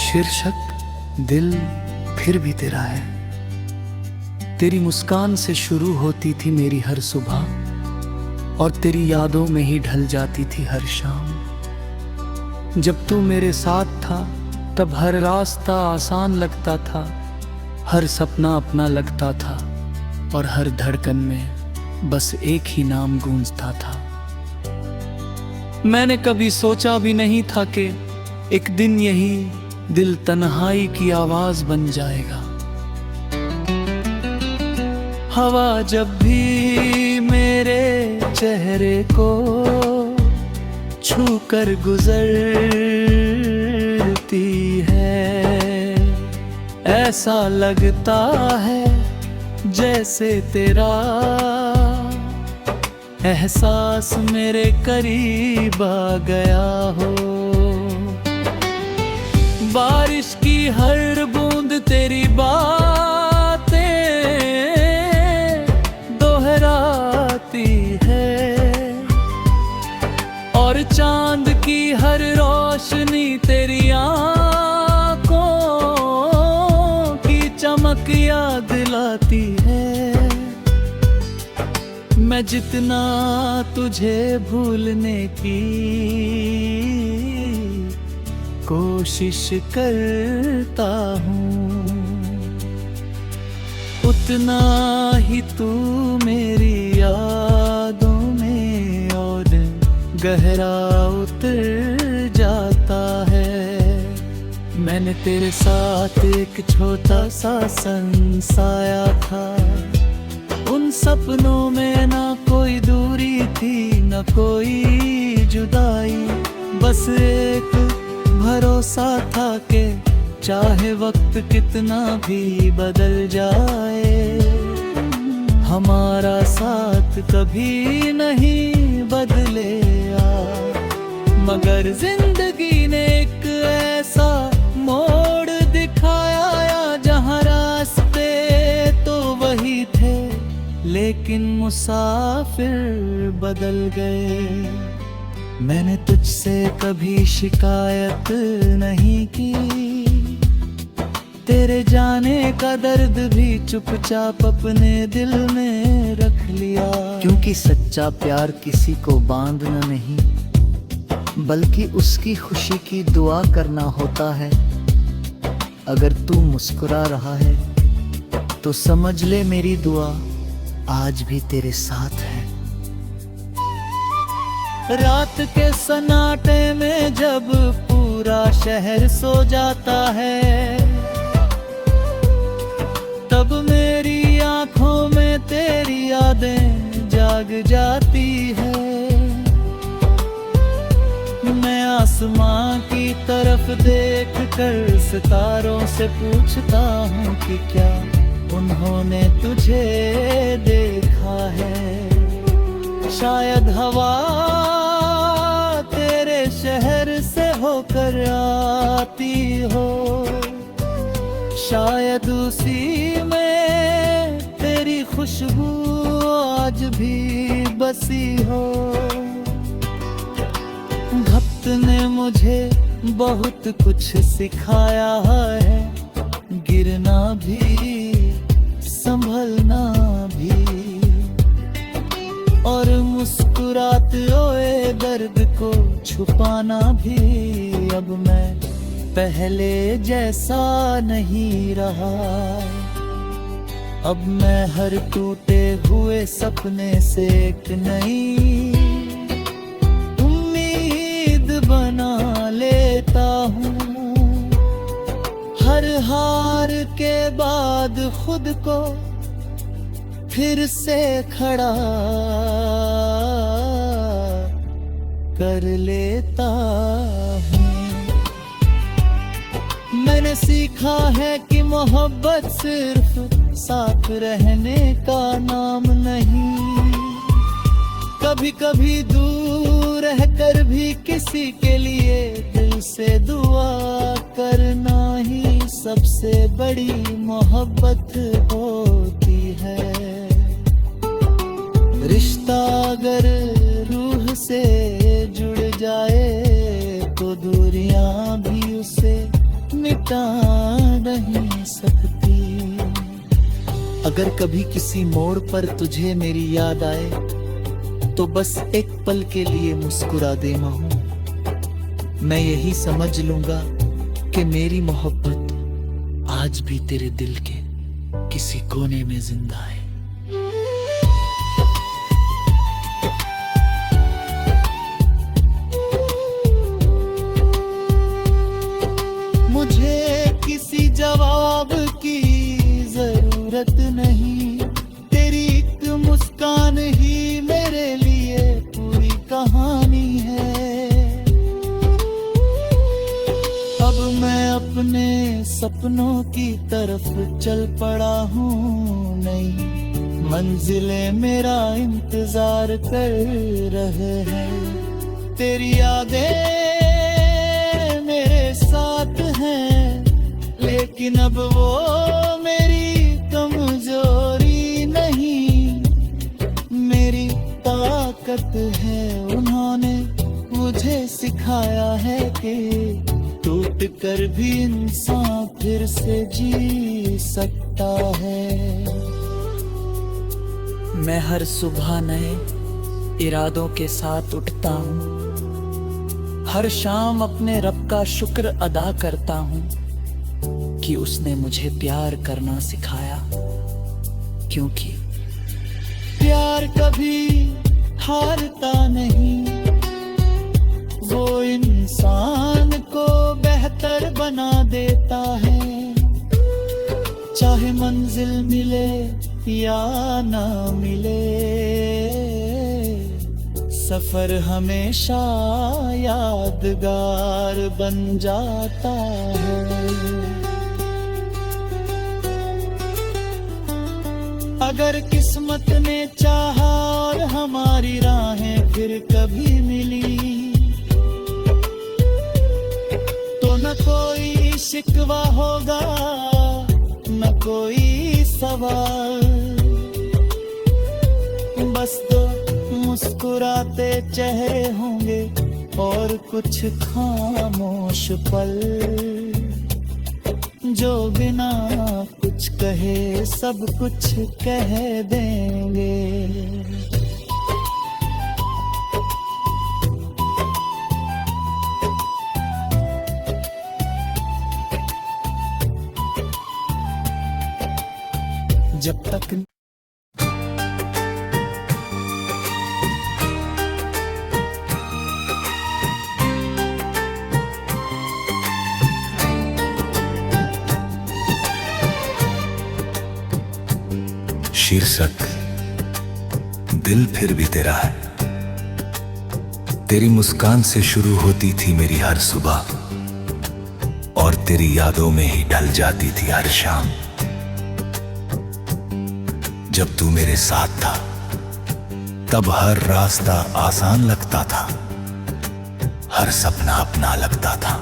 शीर्षक दिल फिर भी तेरा है। तेरी मुस्कान से शुरू होती थी मेरी हर सुबह और तेरी यादों में ही ढल जाती थी हर शाम। जब तू मेरे साथ था तब हर रास्ता आसान लगता था, हर सपना अपना लगता था और हर धड़कन में बस एक ही नाम गूंजता था। मैंने कभी सोचा भी नहीं था कि एक दिन यही दिल तन्हाई की आवाज बन जाएगा। हवा जब भी मेरे चेहरे को छू कर गुजरती है, ऐसा लगता है जैसे तेरा एहसास मेरे करीब आ गया हो। बारिश की हर बूंद तेरी बातें दोहराती है और चांद की हर रोशनी तेरी आंखों की चमक याद दिलाती है। मैं जितना तुझे भूलने की कोशिश करता हूँ, उतना ही तू मेरी यादों में और गहरा उतर जाता है। मैंने तेरे साथ एक छोटा सा संसाया था, उन सपनों में ना कोई दूरी थी ना कोई जुदाई, बस एक भरोसा था कि चाहे वक्त कितना भी बदल जाए, हमारा साथ कभी नहीं बदलेगा। मगर जिंदगी ने एक ऐसा मोड़ दिखाया जहाँ रास्ते तो वही थे लेकिन मुसाफिर बदल गए। मैंने तुझसे कभी शिकायत नहीं की, तेरे जाने का दर्द भी चुपचाप अपने दिल में रख लिया। क्योंकि सच्चा प्यार किसी को बांधना नहीं बल्कि उसकी खुशी की दुआ करना होता है। अगर तू मुस्कुरा रहा है तो समझ ले मेरी दुआ आज भी तेरे साथ है। रात के सन्नाटे में जब पूरा शहर सो जाता है, तब मेरी आंखों में तेरी यादें जाग जाती है। मैं आसमां की तरफ देख कर सितारों से पूछता हूँ कि क्या उन्होंने तुझे देखा है। शायद हवा तेरे शहर से होकर आती हो, शायद उसी में तेरी खुशबू आज भी बसी हो। वक्त ने मुझे बहुत कुछ सिखाया है, गिरना भी संभलना भी और मुस्कुराते हुए दर्द को छुपाना भी। अब मैं पहले जैसा नहीं रहा, अब मैं हर टूटे हुए सपने से एक नई उम्मीद बना लेता हूँ। हर हार के बाद खुद को फिर से खड़ा कर लेता हूँ। मैंने सीखा है कि मोहब्बत सिर्फ साथ रहने का नाम नहीं, कभी कभी दूर रहकर भी किसी के लिए दिल से दुआ करना ही सबसे बड़ी मोहब्बत होती है। रिश्ता अगर रूह से जुड़ जाए तो दूरियां भी उसे मिटा नहीं सकती। अगर कभी किसी मोड़ पर तुझे मेरी याद आए तो बस एक पल के लिए मुस्कुरा दे महू। मैं यही समझ लूंगा कि मेरी मोहब्बत आज भी तेरे दिल के किसी कोने में जिंदा है। मुझे किसी जवाब की जरूरत नहीं, तेरी एक मुस्कान ही मेरे लिए पूरी कहानी है। अब मैं अपने सपनों की तरफ चल पड़ा हूँ, नई मंजिलें मेरा इंतजार कर रहे हैं। तेरी यादें मेरे साथ हैं, लेकिन अब वो मेरी कमजोरी नहीं, मेरी ताकत है। उन्होंने मुझे सिखाया है कि टूट कर भी इंसान फिर से जी सकता है। मैं हर सुबह नए इरादों के साथ उठता हूँ, हर शाम अपने रब का शुक्र अदा करता हूँ कि उसने मुझे प्यार करना सिखाया, क्योंकि प्यार कभी हारता नहीं, वो इंसान को बेहतर बना देता है। चाहे मंजिल मिले या ना मिले, सफर हमेशा यादगार बन जाता है। अगर किस्मत ने चाहा और हमारी राहें फिर कभी मिली, तो न कोई शिकवा होगा न कोई सवाल, बस दो मुस्कुराते चेहरे होंगे और कुछ खामोश पल, जो बिना कुछ कहे सब कुछ कह देंगे। जब तक शीर्षक दिल फिर भी तेरा है। तेरी मुस्कान से शुरू होती थी मेरी हर सुबह, और तेरी यादों में ही ढल जाती थी हर शाम। जब तू मेरे साथ था तब हर रास्ता आसान लगता था, हर सपना अपना लगता था,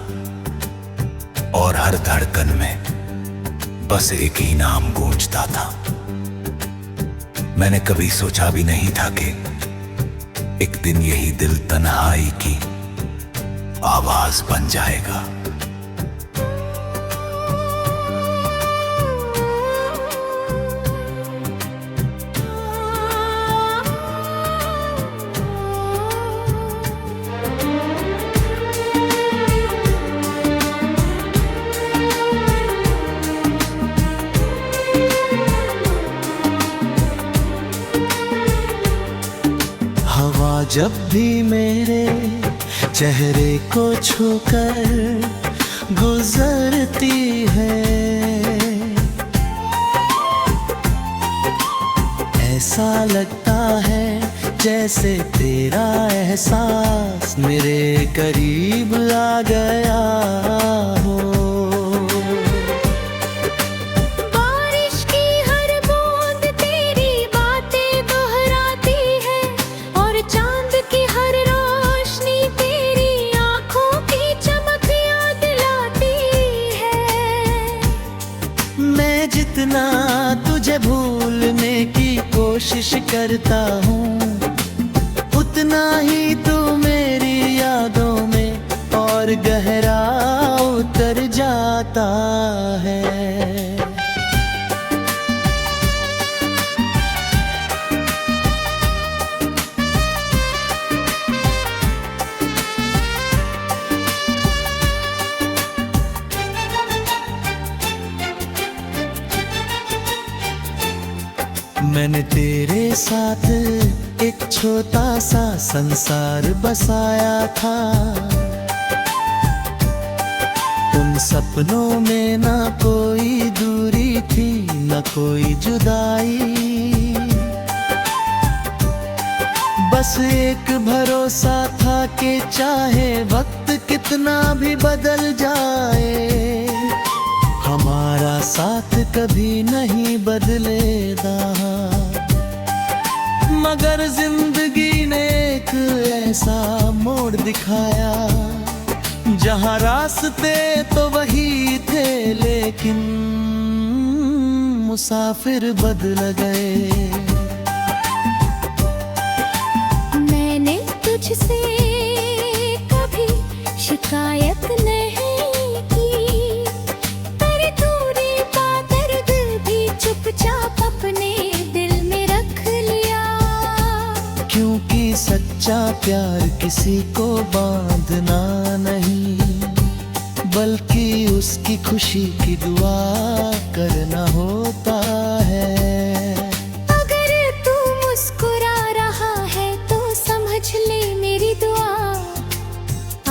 और हर धड़कन में बस एक ही नाम गूंजता था। मैंने कभी सोचा भी नहीं था कि एक दिन यही दिल तन्हाई की आवाज बन जाएगा। जब भी मेरे चेहरे को छूकर गुजरती है, ऐसा लगता है जैसे तेरा एहसास मेरे करीब आ गया हो। जितना तुझे भूलने की कोशिश करता हूँ, उतना ही तू मेरी यादों में और गहरा उतर जाता है। मैंने तेरे साथ एक छोटा सा संसार बसाया था। उन सपनों में ना कोई दूरी थी, ना कोई जुदाई। बस एक भरोसा था कि चाहे वक्त कितना भी बदल जाए, हमारा साथ कभी नहीं बदलेगा। मगर जिंदगी ने एक ऐसा मोड़ दिखाया, जहाँ रास्ते तो वही थे लेकिन मुसाफिर बदल गए। मैंने तुझसे कभी शिकायत नहीं की, तेरी दूरी का दर्द भी चुपचाप अपने दिल में रख लिया। क्योंकि सच्चा प्यार किसी को बांधना नहीं, बल्कि उसकी खुशी की दुआ करना होता है। अगर तू मुस्कुरा रहा है तो समझ ले मेरी दुआ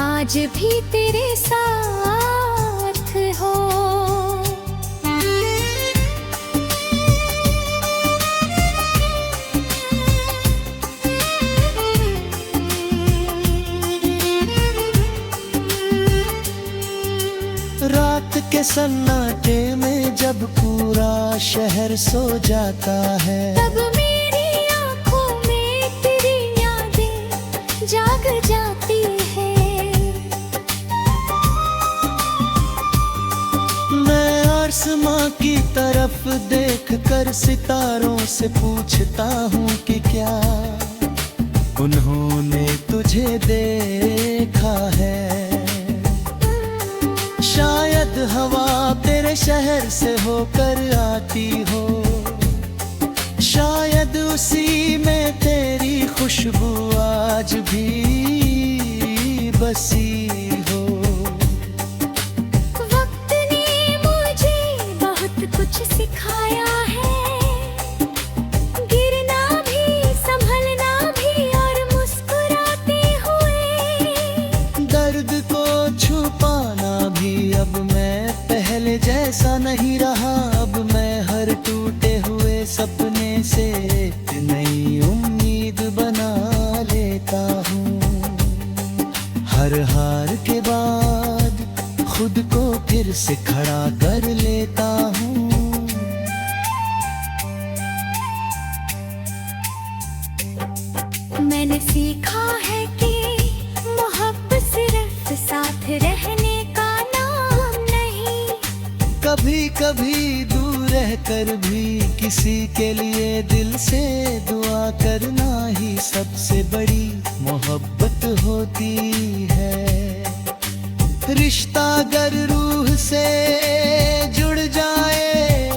आज भी तेरे साथ हो। रात के सन्नाटे में जब पूरा शहर सो जाता है, तब मेरी आँखों में तेरी यादें जाग जाती है। मैं आसमां की तरफ देख कर सितारों से पूछता हूँ कि क्या उन्होंने तुझे देखा है। शायद हवा तेरे शहर से होकर आती हो, शायद उसी में तेरी खुशबू आज भी बसी हो। वक्त ने मुझे बहुत कुछ सिखाया है, गिरना भी, संभलना भी और मुस्कुराते हुए। दर्द को छुपाना भी अब मैं पहले जैसा नहीं रहा। अब मैं हर टूटे हुए सपने से एक नई उम्मीद बना लेता हूँ। हर हार के बाद खुद को फिर से खड़ा कर लेता हूँ। मैंने सीखा है कि मोहब्बत सिर्फ साथ रहने का नाम नहीं। कभी कभी दूर रहकर भी किसी के लिए दिल से दुआ करना ही सबसे बड़ी मोहब्बत होती है। रिश्ता अगर रूह से जुड़ जाए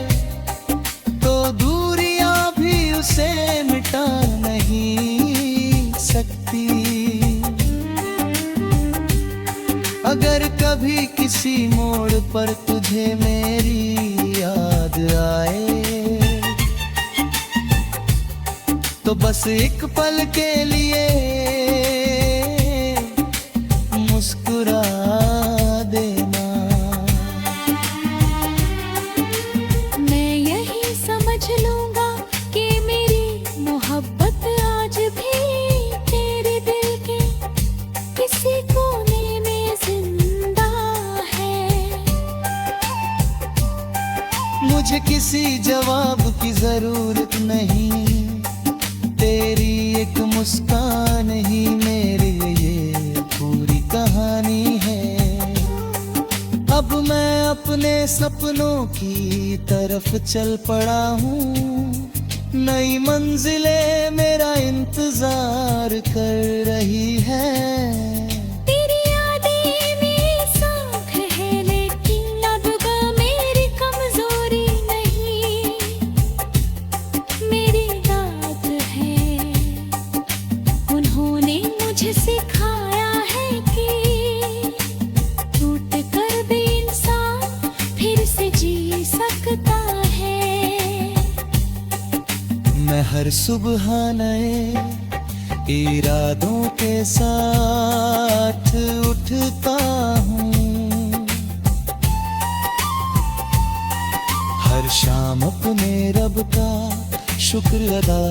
तो दूरियां भी उसे मिटा नहीं सकती। अगर कभी किसी मोड़ पर तुझे मेरी याद आए तो बस एक पल के लिए मुस्कुरा देना। मैं यही समझ लूंगा कि मेरी मोहब्बत आज भी तेरे दिल के किसी कोने में जिंदा है। मुझे किसी जवाब की जरूरत नहीं, तेरी एक मुस्कान ही मेरे लिए पूरी कहानी है। अब मैं अपने सपनों की तरफ चल पड़ा हूँ, नई मंजिलें मेरा इंतजार कर रही है। तेरी यादें मेरे साथ है लेकिन अब मैं हर सुबह नए इरादों के साथ उठता हूँ। हर शाम अपने रब का शुक्र अदा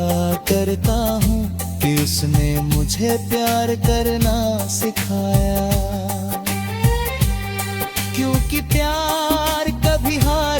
करता हूँ कि उसने मुझे प्यार करना सिखाया, क्योंकि प्यार कभी हार